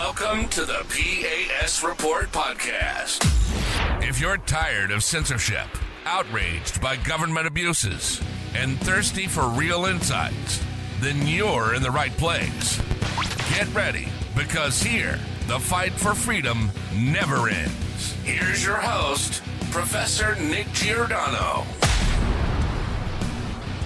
Welcome to the P.A.S. Report podcast. If you're tired of censorship, outraged by government abuses, and thirsty for real insights, then you're in the right place. Get ready, because here, the fight for freedom never ends. Here's your host, Professor Nick Giordano.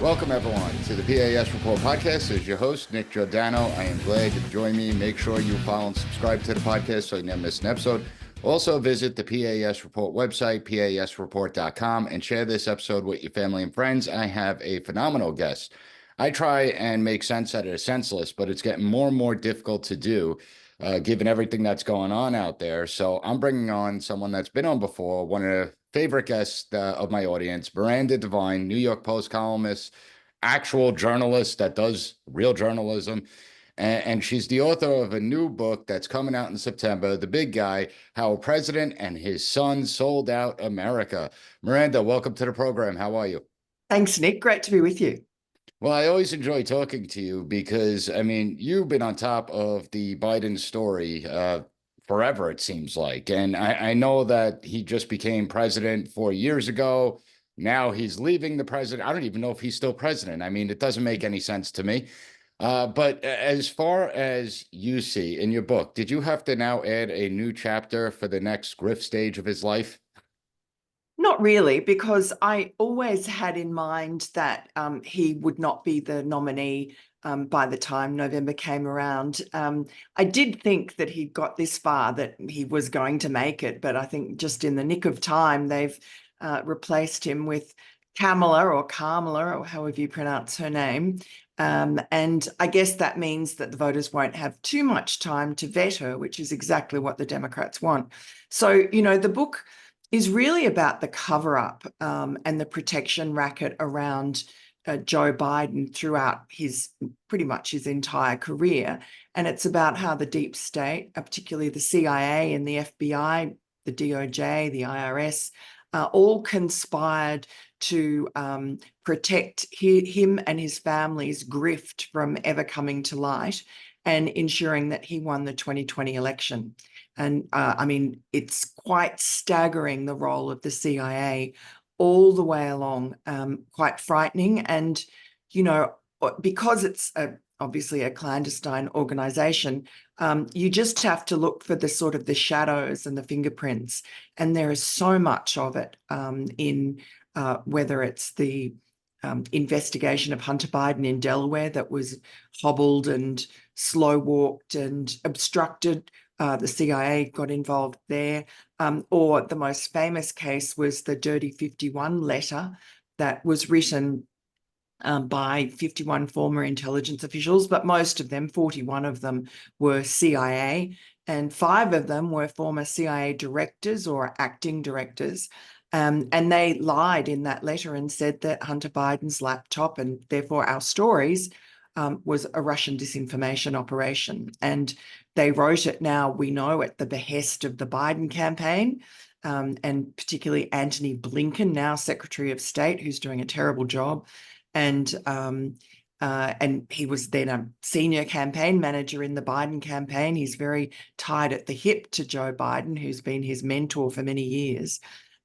Welcome, everyone, to the P.A.S. Report podcast. As your host, Nick Giordano, I am glad you joined me. Make sure you follow and subscribe to the podcast so you never miss an episode. Also, visit the P.A.S. Report website, pasreport.com, and share this episode with your family and friends. I have a phenomenal guest. I try and make sense out of the senseless, but it's getting more and more difficult to do, given everything that's going on out there. So I'm bringing on someone that's been on before, one of the favorite guests of my audience, Miranda Devine, New York Post columnist, actual journalist that does real journalism. And she's the author of a new book that's coming out in September, The Big Guy, How a President and His Son Sold Out America. Miranda, welcome to the program. How are you? Thanks, Nick. Great to be with you. Well, I always enjoy talking to you because, I mean, you've been on top of the Biden story forever, it seems like. And I know that he just became president 4 years ago. Now he's leaving the president. I don't even know if he's still president. I mean, it doesn't make any sense to me. But as far as you see in your book, did you have to now add a new chapter for the next grift stage of his life? Not really, because I always had in mind that he would not be the nominee by the time November came around. I did think that he got this far, that he was going to make it, but I think just in the nick of time, they've replaced him with Kamala or however you pronounce her name. And I guess that means that the voters won't have too much time to vet her, which is exactly what the Democrats want. So, you know, the book is really about the cover-up and the protection racket around Joe Biden throughout pretty much his entire career. And it's about how the deep state, particularly the CIA and the FBI, the DOJ, the IRS, all conspired to protect him and his family's grift from ever coming to light and ensuring that he won the 2020 election. And I mean, it's quite staggering, the role of the CIA all the way along, quite frightening. And, you know, because it's obviously a clandestine organization, you just have to look for the sort of the shadows and the fingerprints. And there is so much of it in whether it's the investigation of Hunter Biden in Delaware that was hobbled and slow walked and obstructed. The CIA got involved there. Or the most famous case was the Dirty 51 letter that was written by 51 former intelligence officials, but most of them, 41 of them, were CIA, and 5 of them were former CIA directors or acting directors. And they lied in that letter and said that Hunter Biden's laptop, and therefore our stories, was a Russian disinformation operation. And they wrote it, now we know, at the behest of the Biden campaign, and particularly Antony Blinken, now Secretary of State, who's doing a terrible job. And he was then a senior campaign manager in the Biden campaign. He's very tied at the hip to Joe Biden, who's been his mentor for many years.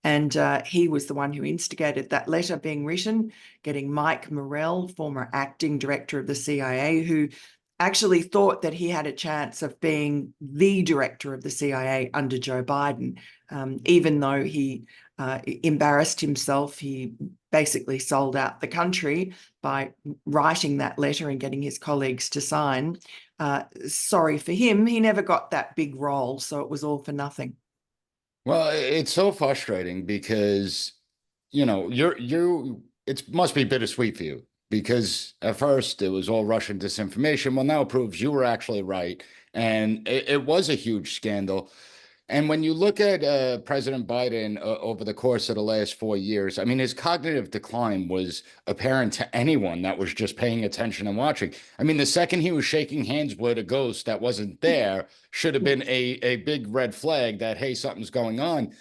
And he was the one who instigated that letter being written, getting Mike Morell, former acting director of the CIA, who actually thought that he had a chance of being the director of the CIA under Joe Biden. Even though he embarrassed himself, he basically sold out the country by writing that letter and getting his colleagues to sign. Sorry for him, he never got that big role, so it was all for nothing. Well, it's so frustrating because, you know, it must be bittersweet for you because at first it was all Russian disinformation. Well, now it proves you were actually right. And it was a huge scandal. And when you look at President Biden over the course of the last 4 years, I mean, his cognitive decline was apparent to anyone that was just paying attention and watching. I mean, the second he was shaking hands with a ghost that wasn't there should have been a big red flag that, hey, something's going on.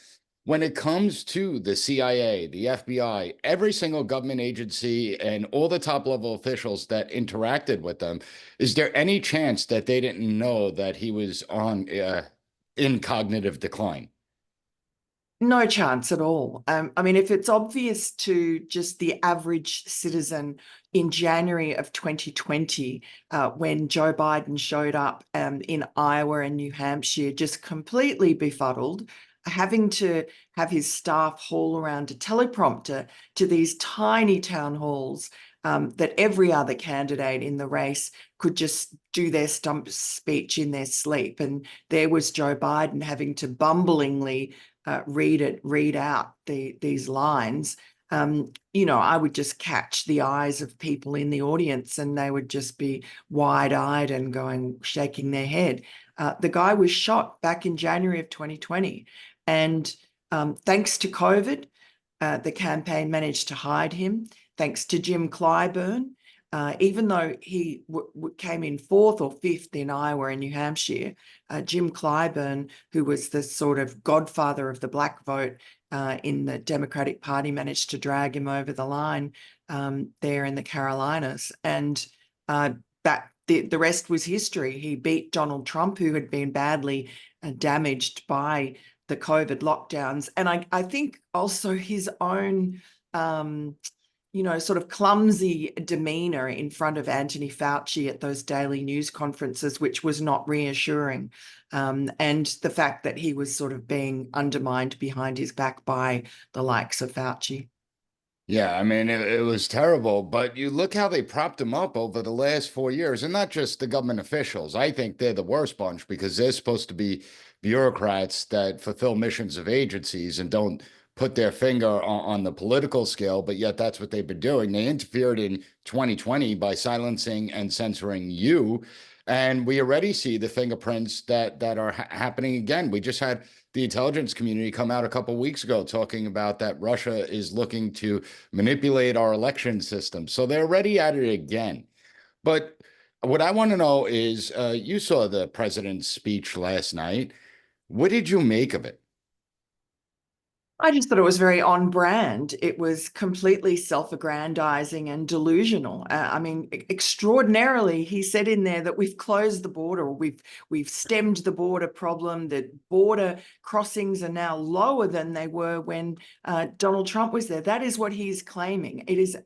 when it comes to the CIA, the FBI, every single government agency, and all the top level officials that interacted with them, is there any chance that they didn't know that he was on in cognitive decline? No chance at all. I mean, if it's obvious to just the average citizen in January of 2020, when Joe Biden showed up in Iowa and New Hampshire, just completely befuddled, having to have his staff haul around a teleprompter to these tiny town halls that every other candidate in the race could just do their stump speech in their sleep. And there was Joe Biden having to bumblingly read out these lines. I would just catch the eyes of people in the audience and they would just be wide-eyed and shaking their head. The guy was shot back in January of 2020. And thanks to COVID, the campaign managed to hide him. Thanks to Jim Clyburn, even though he came in fourth or fifth in Iowa and New Hampshire, Jim Clyburn, who was the sort of godfather of the black vote in the Democratic Party, managed to drag him over the line there in the Carolinas. And the rest was history. He beat Donald Trump, who had been badly damaged by the COVID lockdowns. And I think also his own sort of clumsy demeanor in front of Anthony Fauci at those daily news conferences, which was not reassuring. And the fact that he was sort of being undermined behind his back by the likes of Fauci. Yeah, I mean, it was terrible, but you look how they propped him up over the last 4 years, and not just the government officials. I think they're the worst bunch because they're supposed to be bureaucrats that fulfill missions of agencies and don't put their finger on the political scale, but yet that's what they've been doing. They interfered in 2020 by silencing and censoring you. And we already see the fingerprints that are happening again. We just had the intelligence community come out a couple of weeks ago talking about that Russia is looking to manipulate our election system. So they're already at it again. But what I want to know is, you saw the president's speech last night. What did you make of it? I just thought it was very on brand. It was completely self-aggrandizing and delusional. I mean, extraordinarily, he said in there that we've closed the border, we've stemmed the border problem, that border crossings are now lower than they were when Donald Trump was there. That is what he's claiming. It is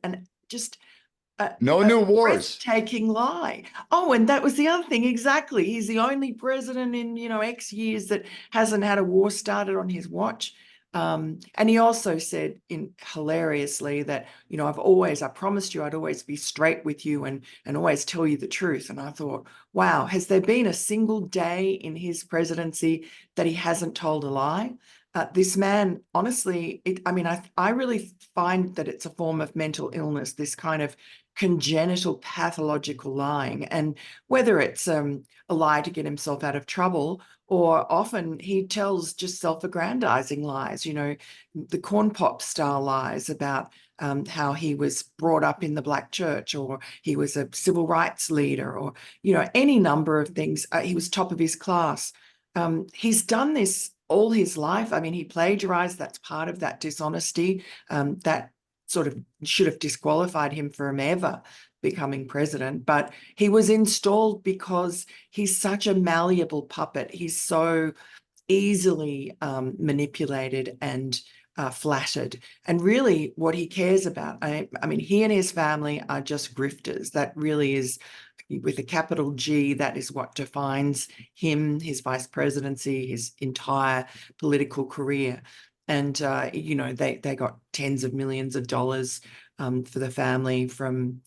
No new wars. Taking lie. Oh, and that was the other thing. Exactly. He's the only president in, X years that hasn't had a war started on his watch. And he also said hilariously that, I promised you I'd always be straight with you and always tell you the truth. And I thought, wow, has there been a single day in his presidency that he hasn't told a lie? This man, honestly, I really find that it's a form of mental illness, this kind of congenital pathological lying. And whether it's a lie to get himself out of trouble, or often he tells just self-aggrandizing lies, the corn pop style lies about how he was brought up in the black church, or he was a civil rights leader, or, any number of things. He was top of his class. He's done this all his life. I mean, he plagiarized. That's part of that dishonesty that sort of should have disqualified him from ever becoming president. But he was installed because he's such a malleable puppet. He's so easily manipulated and flattered. And really what he cares about, I mean, he and his family are just grifters. That really is, with a capital G, that is what defines him, his vice presidency, his entire political career. And, they got tens of millions of dollars for the family from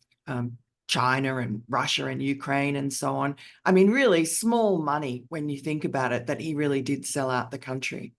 China and Russia and Ukraine and so on. I mean, really small money when you think about it, that he really did sell out the country.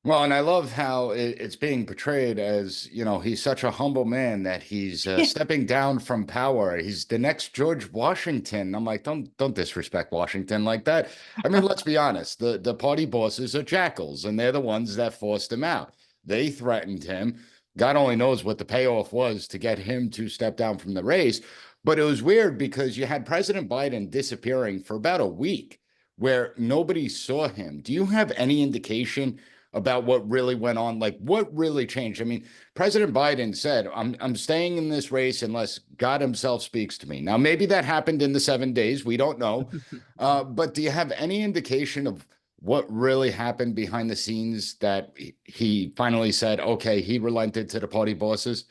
Well, and I love how it's being portrayed as, he's such a humble man that he's stepping down from power. He's the next George Washington. I'm like, don't disrespect Washington like that. I mean, let's be honest. The party bosses are jackals, and they're the ones that forced him out. They threatened him. God only knows what the payoff was to get him to step down from the race. But it was weird because you had President Biden disappearing for about a week where nobody saw him. Do you have any indication about what really went on? Like, what really changed? I mean, President Biden said, I'm staying in this race unless God himself speaks to me. Now, maybe that happened in the 7 days. We don't know. But do you have any indication of what really happened behind the scenes that he finally said, okay, he relented to the party bosses?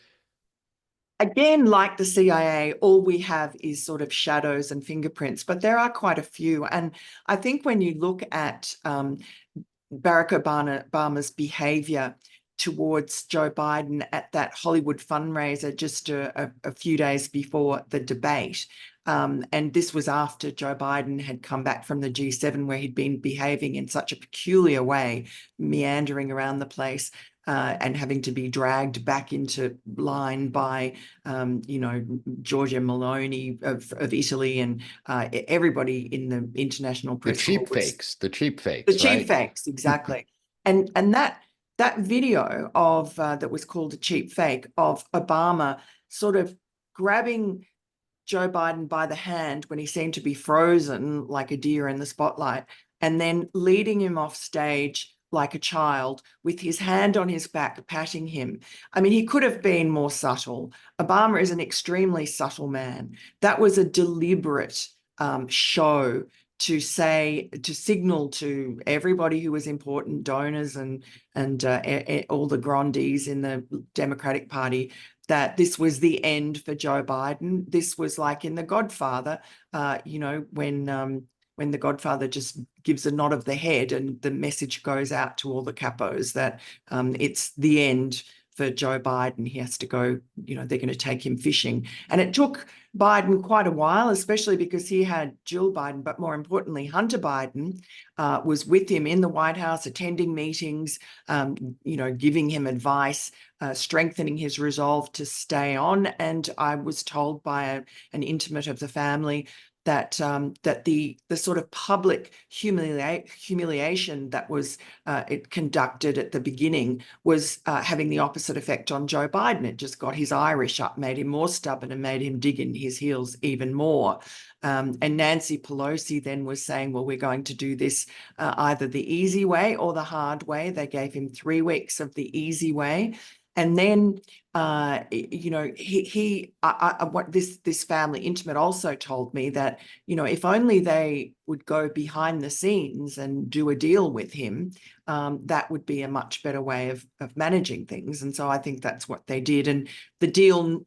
Again, like the CIA, all we have is sort of shadows and fingerprints, but there are quite a few. And I think when you look at Barack Obama's behavior towards Joe Biden at that Hollywood fundraiser just a few days before the debate, and this was after Joe Biden had come back from the G7, where he'd been behaving in such a peculiar way, meandering around the place, and having to be dragged back into line by, Giorgia Meloni of Italy, and everybody in the international press. The cheap fakes, Exactly. And that video of that was called a cheap fake of Obama sort of grabbing Joe Biden by the hand when he seemed to be frozen like a deer in the spotlight, and then leading him off stage like a child with his hand on his back, patting him. I mean, he could have been more subtle. Obama is an extremely subtle man. That was a deliberate show to signal to everybody who was important, donors and all the grandees in the Democratic Party, that this was the end for Joe Biden. This was like in The Godfather, when the Godfather just gives a nod of the head and the message goes out to all the capos that it's the end for Joe Biden. He has to go, they're going to take him fishing. And it took Biden quite a while, especially because he had Jill Biden, but more importantly, Hunter Biden was with him in the White House, attending meetings, giving him advice, strengthening his resolve to stay on. And I was told by an intimate of the family that the sort of public humiliation that was it conducted at the beginning was having the opposite effect on Joe Biden. It just got his Irish up, made him more stubborn, and made him dig in his heels even more. And Nancy Pelosi then was saying, well, we're going to do this either the easy way or the hard way. They gave him 3 weeks of the easy way. And then, what this family intimate also told me that, if only they would go behind the scenes and do a deal with him, that would be a much better way of managing things. And so I think that's what they did. And the deal,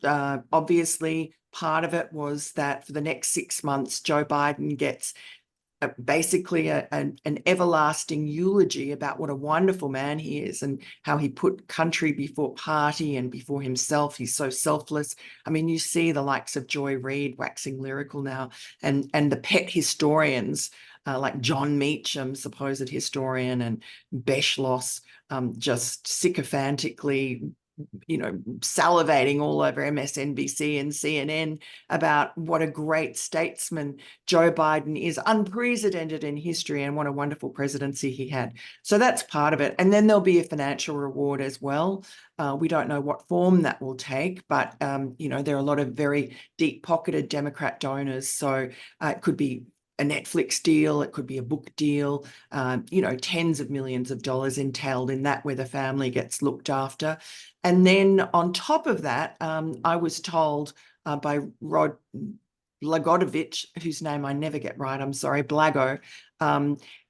obviously, part of it was that for the next 6 months, Joe Biden gets basically an everlasting eulogy about what a wonderful man he is and how he put country before party and before himself. He's so selfless. I mean, you see the likes of Joy Reid waxing lyrical now, and the pet historians like John Meacham, supposed historian, and Beschloss, just sycophantically salivating all over MSNBC and CNN about what a great statesman Joe Biden is, unprecedented in history, and what a wonderful presidency he had. So that's part of it. And then there'll be a financial reward as well. We don't know what form that will take, but there are a lot of very deep-pocketed Democrat donors. So it could be a Netflix deal, it could be a book deal, tens of millions of dollars entailed in that, where the family gets looked after. And then on top of that, I was told by Rod Blagojevich, whose name I never get right, I'm sorry, Blago,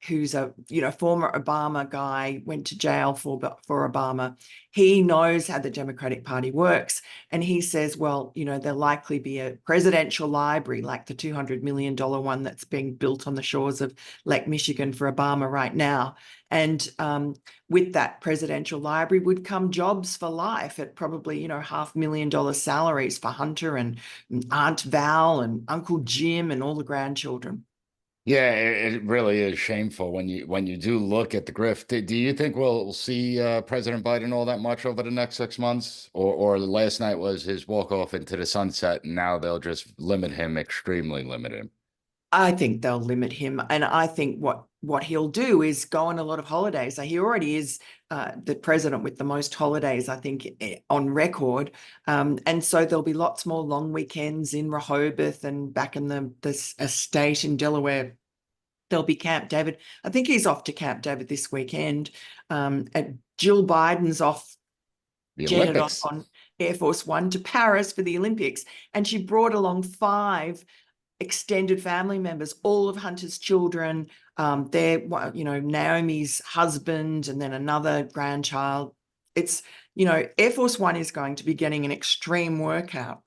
who's a former Obama guy, went to jail for Obama. He knows how the Democratic Party works, and he says, well, there'll likely be a presidential library like the $200 million one that's being built on the shores of Lake Michigan for Obama right now. And with that presidential library would come jobs for life at probably, $500,000 salaries for Hunter and Aunt Val and Uncle Jim and all the grandchildren. Yeah, it really is shameful when you do look at the grift. Do you think we'll see President Biden all that much over the next 6 months, or last night was his walk off into the sunset, and now they'll just extremely limit him? I think they'll limit him, and I think what he'll do is go on a lot of holidays. He already is the president with the most holidays, I think, on record. And so there'll be lots more long weekends in Rehoboth and back in the estate in Delaware There'll be Camp David. I think he's off to Camp David this weekend. Jill Biden's off, The jetted Olympics. on Air Force One to Paris for the Olympics. And she brought along 5 extended family members, all of Hunter's children, Naomi's husband, and then another grandchild. It's, Air Force One is going to be getting an extreme workout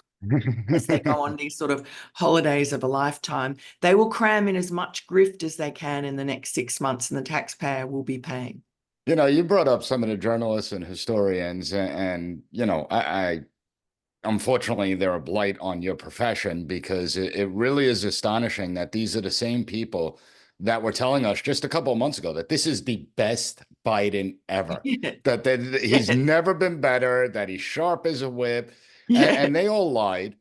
as they go on these sort of holidays of a lifetime. They will cram in as much grift as they can in the next 6 months, and the taxpayer will be paying. You brought up some of the journalists and historians, and I unfortunately, they're a blight on your profession, because it really is astonishing that these are the same people that were telling us just a couple of months ago that this is the best Biden ever, that he's never been better, that he's sharp as a whip, and they all lied.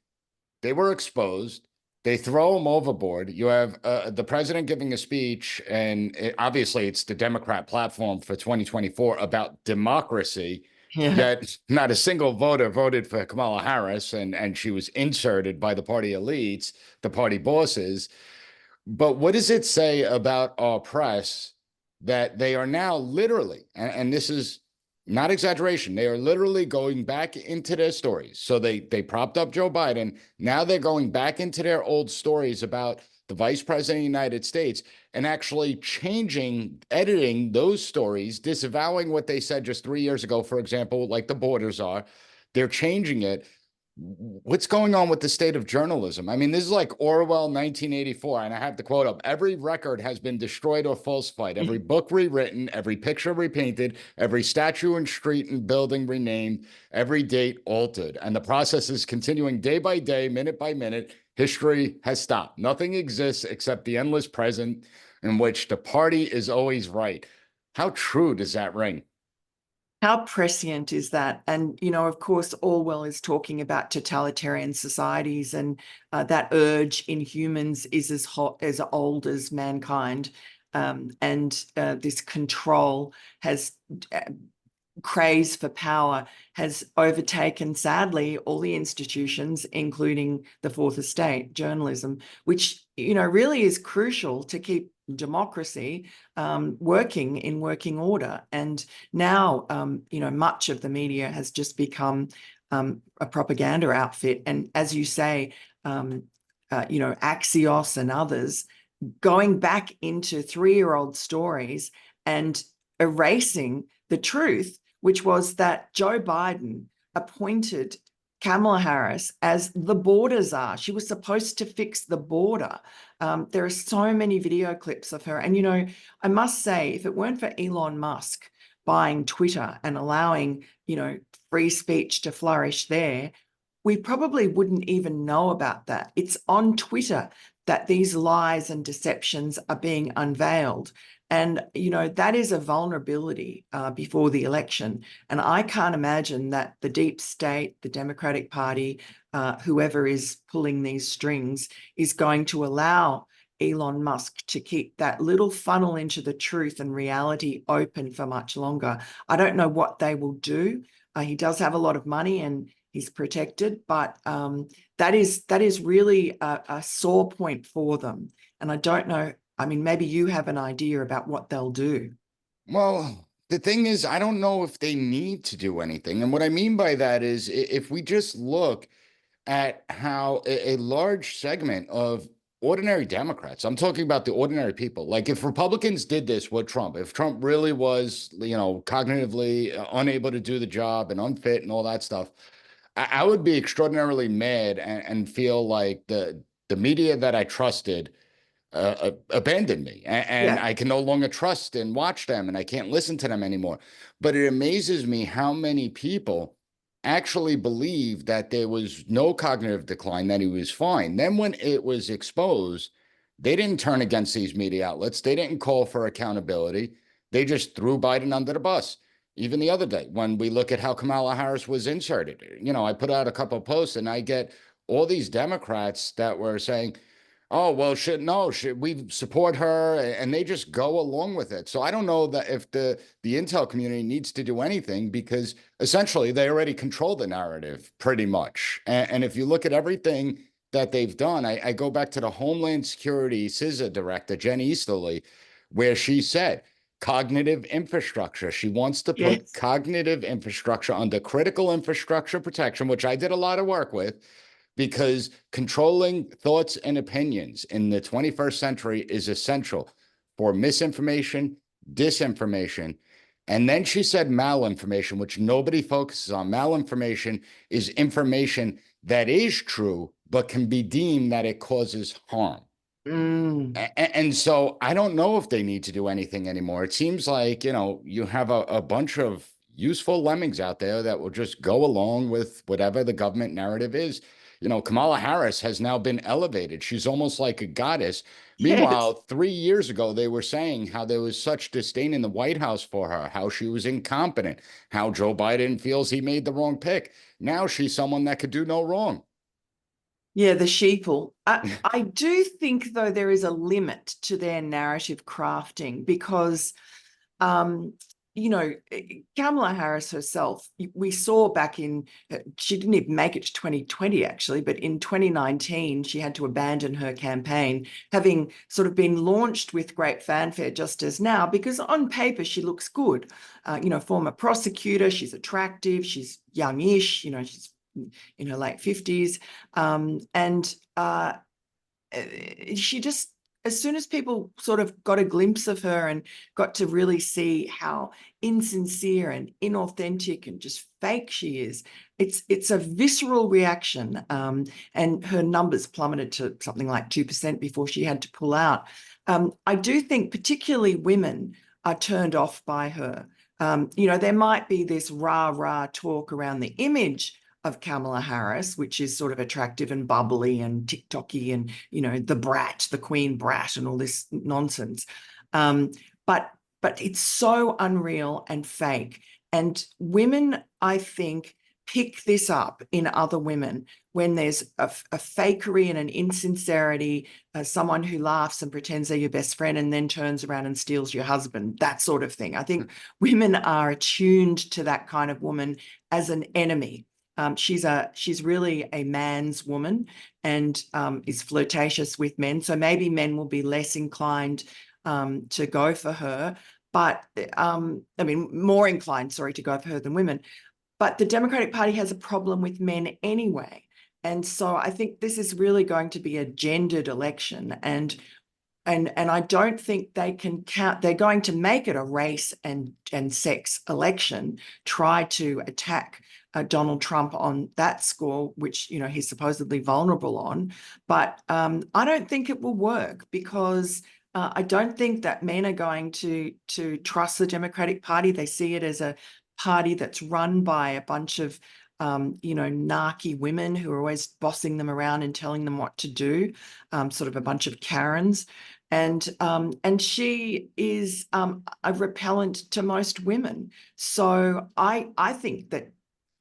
They were exposed. They throw him overboard. You have the president giving a speech, and obviously it's the Democrat platform for 2024 about democracy. Yet not a single voter voted for Kamala Harris, and she was inserted by the party elites, the party bosses. But what does it say about our press that they are now literally, and this is not exaggeration, they are literally going back into their stories. So they propped up Joe Biden. Now they're going back into their old stories about the vice president of the United States and actually editing those stories, disavowing what they said just 3 years ago, for example, like the borders are. They're changing it. What's going on with the state of journalism? I mean, this is like Orwell 1984, and I have the quote up. Every record has been destroyed or falsified, every book rewritten, every picture repainted, every statue and street and building renamed, every date altered. And the process is continuing day by day, minute by minute. History has stopped. Nothing exists except the endless present in which the party is always right. How true does that ring? How prescient is that? And, of course, Orwell is talking about totalitarian societies, and that urge in humans is as old as mankind. And this control craze for power has overtaken, sadly, all the institutions, including the Fourth Estate, journalism, which, really is crucial to keep democracy working in working order. And now, much of the media has just become a propaganda outfit. And as you say, Axios and others going back into 3-year-old stories and erasing the truth, which was that Joe Biden appointed Kamala Harris as the border czar. She was supposed to fix the border. There are so many video clips of her. And, I must say, if it weren't for Elon Musk buying Twitter and allowing, free speech to flourish there, we probably wouldn't even know about that. It's on Twitter that these lies and deceptions are being unveiled. And, that is a vulnerability before the election. And I can't imagine that the deep state, the Democratic Party, whoever is pulling these strings, is going to allow Elon Musk to keep that little funnel into the truth and reality open for much longer. I don't know what they will do. He does have a lot of money and he's protected, but that is really a sore point for them. And I don't know. I mean, maybe you have an idea about what they'll do. Well, the thing is, I don't know if they need to do anything. And what I mean by that is, if we just look at how a large segment of ordinary Democrats, I'm talking about the ordinary people, like if Republicans did this with Trump, if Trump really was, cognitively unable to do the job and unfit and all that stuff, I would be extraordinarily mad and feel like the media that I trusted abandoned me, and I can no longer trust and watch them, and I can't listen to them anymore. But it amazes me how many people actually believe that there was no cognitive decline, that he was fine. Then when it was exposed, they didn't turn against these media outlets. They didn't call for accountability. They just threw Biden under the bus. Even the other day, when we look at how Kamala Harris was inserted, I put out a couple of posts and I get all these Democrats that were saying, oh, well, should we support her? And they just go along with it. So I don't know that if the intel community needs to do anything, because essentially they already control the narrative pretty much. And if you look at everything that they've done. I go back to the Homeland Security CISA director, Jen Easterly, where she said cognitive infrastructure. She wants to put Yes. cognitive infrastructure under critical infrastructure protection, which I did a lot of work with, because controlling thoughts and opinions in the 21st century is essential for misinformation, disinformation. And then she said malinformation, which nobody focuses on. Malinformation is information that is true, but can be deemed that it causes harm. Mm. And so I don't know if they need to do anything anymore. It seems like, you have a bunch of useful lemmings out there that will just go along with whatever the government narrative is. Kamala Harris has now been elevated. She's almost like a goddess. Yes. Meanwhile, 3 years ago, they were saying how there was such disdain in the White House for her, how she was incompetent, how Joe Biden feels he made the wrong pick. Now she's someone that could do no wrong. Yeah, the sheeple. I do think, though, there is a limit to their narrative crafting because, Kamala Harris herself, we saw back in, she didn't even make it to 2020, actually, but in 2019, she had to abandon her campaign, having sort of been launched with great fanfare just as now, because on paper, she looks good. Former prosecutor, she's attractive, she's youngish, she's in her late 50s. And she just, as soon as people sort of got a glimpse of her and got to really see how insincere and inauthentic and just fake she is, it's a visceral reaction. And her numbers plummeted to something like 2% before she had to pull out. I do think particularly women are turned off by her. There might be this rah-rah talk around the image of Kamala Harris, which is sort of attractive and bubbly and TikToky and, the brat, the queen brat and all this nonsense. But it's so unreal and fake. And women, I think, pick this up in other women when there's a fakery and an insincerity, someone who laughs and pretends they're your best friend and then turns around and steals your husband, that sort of thing. I think women are attuned to that kind of woman as an enemy. She's really a man's woman and is flirtatious with men. So maybe men will be less inclined to go for her, but more inclined, to go for her than women. But the Democratic Party has a problem with men anyway. And so I think this is really going to be a gendered election. And I don't think they can count. They're going to make it a race and sex election, try to attack Donald Trump on that score, which, he's supposedly vulnerable on. But I don't think it will work because I don't think that men are going to trust the Democratic Party. They see it as a party that's run by a bunch of narky women who are always bossing them around and telling them what to do, sort of a bunch of Karens. And she is a repellent to most women. So I think that,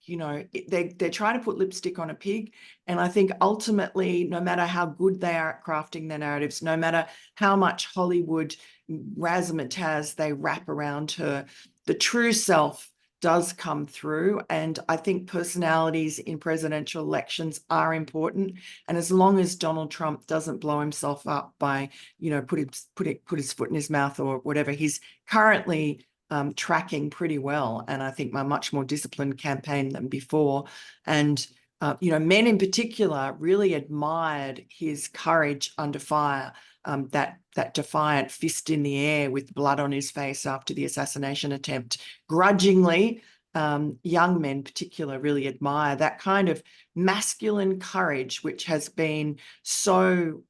they're trying to put lipstick on a pig. And I think ultimately, no matter how good they are at crafting their narratives, no matter how much Hollywood razzmatazz they wrap around her, the true self does come through. And I think personalities in presidential elections are important. And as long as Donald Trump doesn't blow himself up by, put his foot in his mouth or whatever, he's currently tracking pretty well. And I think a much more disciplined campaign than before. And, men in particular really admired his courage under fire, that defiant fist in the air with blood on his face after the assassination attempt. Grudgingly, young men in particular really admire that kind of masculine courage, which has been so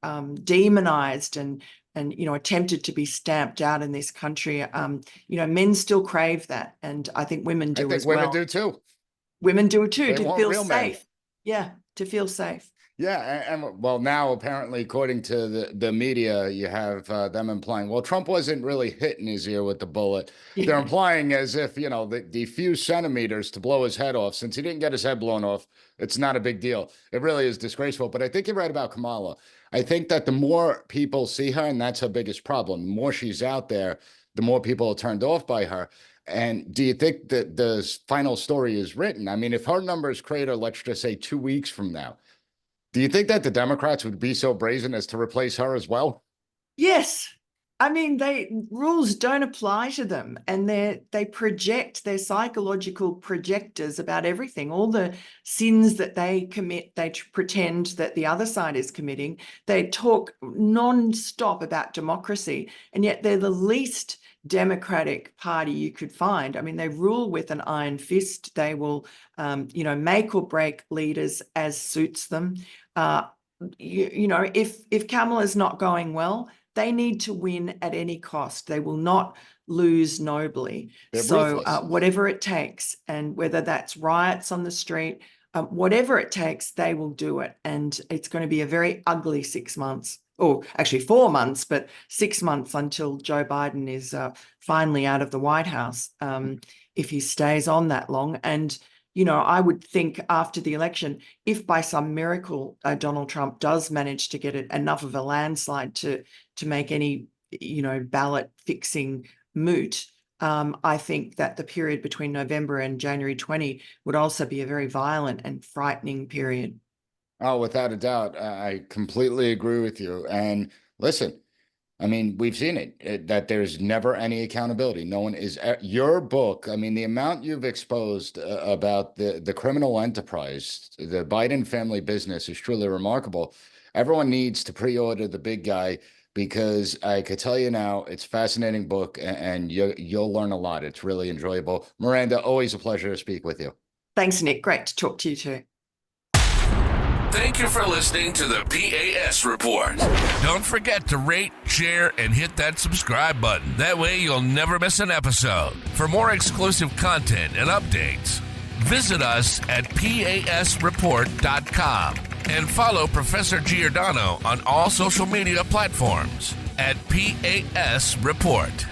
demonized and attempted to be stamped out in this country. Men still crave that. And I think women do as well. Women do too. Women do it too, They to want feel real men. safe. Yeah, to feel safe. Yeah, and well, now apparently, according to the media, you have them implying, well, Trump wasn't really hitting his ear with the bullet. Yeah. They're implying as if, the few centimeters to blow his head off, since he didn't get his head blown off, it's not a big deal. It really is disgraceful. But I think you're right about Kamala. I think that the more people see her, and that's her biggest problem, the more she's out there, the more people are turned off by her. And do you think that the final story is written? I mean, if her numbers crater, let's just say 2 weeks from now, Do you think that the Democrats would be so brazen as to replace her as well? Yes. I mean, rules don't apply to them, and they project, they're psychological projectors about everything. All the sins that they commit, they pretend that the other side is committing. They talk non-stop about democracy, and yet they're the least democratic party you could find. I mean, they rule with an iron fist. They will, make or break leaders as suits them. If Kamala's not going well, they need to win at any cost. They will not lose nobly. They're So ruthless. whatever it takes, and whether that's riots on the street, whatever it takes, they will do it. And it's going to be a very ugly 6 months, or actually 4 months, but 6 months until Joe Biden is finally out of the White House, if he stays on that long. And I would think after the election, if by some miracle Donald Trump does manage to get it enough of a landslide to make any, ballot fixing moot, I think that the period between November and January 20 would also be a very violent and frightening period. Oh, without a doubt. I completely agree with you. And listen, I mean, we've seen it, that there's never any accountability. No one is your book. I mean, the amount you've exposed about the criminal enterprise, the Biden family business is truly remarkable. Everyone needs to pre-order the big guy, because I could tell you now, it's a fascinating book, and you'll learn a lot. It's really enjoyable. Miranda, always a pleasure to speak with you. Thanks, Nick. Great to talk to you too. Thank you for listening to the P.A.S. Report. Don't forget to rate, share, and hit that subscribe button. That way you'll never miss an episode. For more exclusive content and updates, visit us at PASreport.com and follow Professor Giordano on all social media platforms at P.A.S. Report.